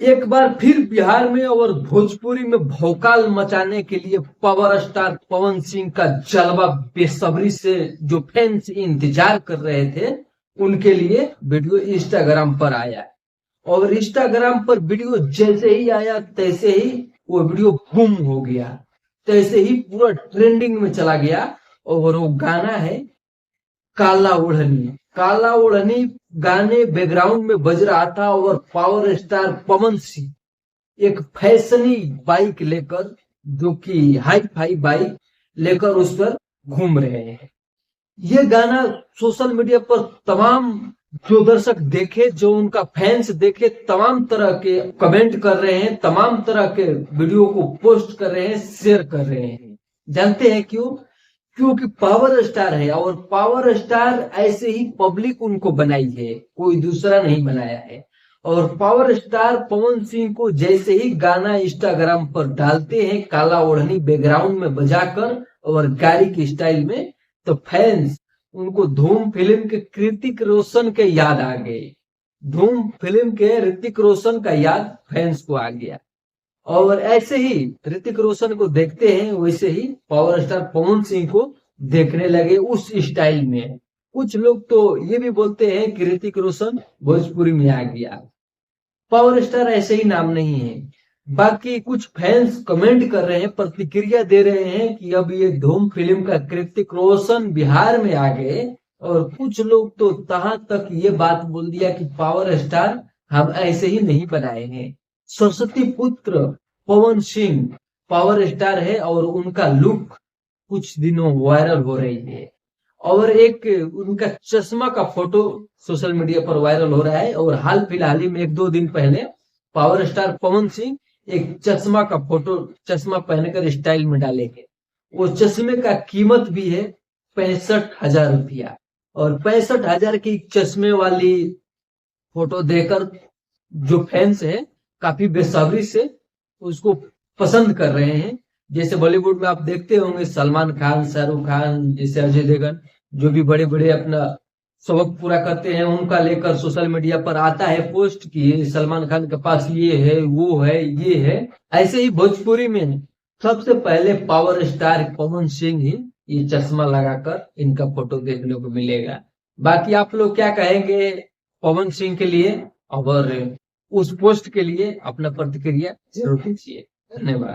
एक बार फिर बिहार में और भोजपुरी में भौकाल मचाने के लिए पावर स्टार पवन सिंह का जलवा बेसब्री से जो फैंस इंतजार कर रहे थे उनके लिए वीडियो इंस्टाग्राम पर आया है। और इंस्टाग्राम पर वीडियो जैसे ही आया तैसे ही वो वीडियो बूम हो गया, तैसे ही पूरा ट्रेंडिंग में चला गया। और वो गाना है काला ओढ़नी। काला ओढ़नी गाने बैकग्राउंड में बज रहा था और पावर स्टार पवन सिंह एक फैशनी बाइक लेकर, जो कि हाई फाई बाइक लेकर उस पर घूम रहे हैं। ये गाना सोशल मीडिया पर तमाम जो दर्शक देखे, जो उनका फैंस देखे, तमाम तरह के कमेंट कर रहे हैं, तमाम तरह के वीडियो को पोस्ट कर रहे हैं, शेयर कर रहे हैं। जानते हैं क्यों? क्योंकि पावर स्टार है और पावर स्टार ऐसे ही पब्लिक उनको बनाई है, कोई दूसरा नहीं बनाया है। और पावर स्टार पवन सिंह को जैसे ही गाना इंस्टाग्राम पर डालते हैं काला ओढ़नी बैकग्राउंड में बजाकर और गाड़ी की स्टाइल में, तो फैंस उनको धूम फिल्म के कृतिक रोशन के याद आ गए। धूम फिल्म के ऋतिक रोशन का याद फैंस को आ गया और ऐसे ही ऋतिक रोशन को देखते हैं वैसे ही पावर स्टार पवन सिंह को देखने लगे उस स्टाइल में। कुछ लोग तो ये भी बोलते हैं कि ऋतिक रोशन भोजपुरी में आ गया। पावर स्टार ऐसे ही नाम नहीं है। बाकी कुछ फैंस कमेंट कर रहे हैं, प्रतिक्रिया दे रहे हैं कि अब ये धूम फिल्म का कृतिक रोशन बिहार में आ गए। और कुछ लोग तो तहां तक ये बात बोल दिया कि पावर स्टार हम ऐसे ही नहीं बनाए हैं। सरस्वती पुत्र पवन सिंह पावर स्टार है और उनका लुक कुछ दिनों वायरल हो रही है। और एक उनका चश्मा का फोटो सोशल मीडिया पर वायरल हो रहा है। और हाल फिलहाल ही में 1-2 दिन पहले पावर स्टार पवन सिंह एक चश्मा का फोटो, चश्मा पहनकर स्टाइल में डालेंगे। वो चश्मे का कीमत भी है 65,000 रुपया। और 65,000 की चश्मे वाली फोटो देखकर जो फैंस है काफी बेसब्री से उसको पसंद कर रहे हैं। जैसे बॉलीवुड में आप देखते होंगे सलमान खान, शाहरुख खान, जैसे अजय देवगन, जो भी बड़े बड़े अपना शौक पूरा करते हैं, उनका लेकर सोशल मीडिया पर आता है पोस्ट कि सलमान खान के पास ये है, वो है, ये है। ऐसे ही भोजपुरी में सबसे पहले पावर स्टार पवन सिंह ही ये चश्मा लगाकर इनका फोटो देखने को मिलेगा। बाकी आप लोग क्या कहेंगे पवन सिंह के लिए? और उस पोस्ट के लिए अपना प्रतिक्रिया जरूर दीजिए। धन्यवाद।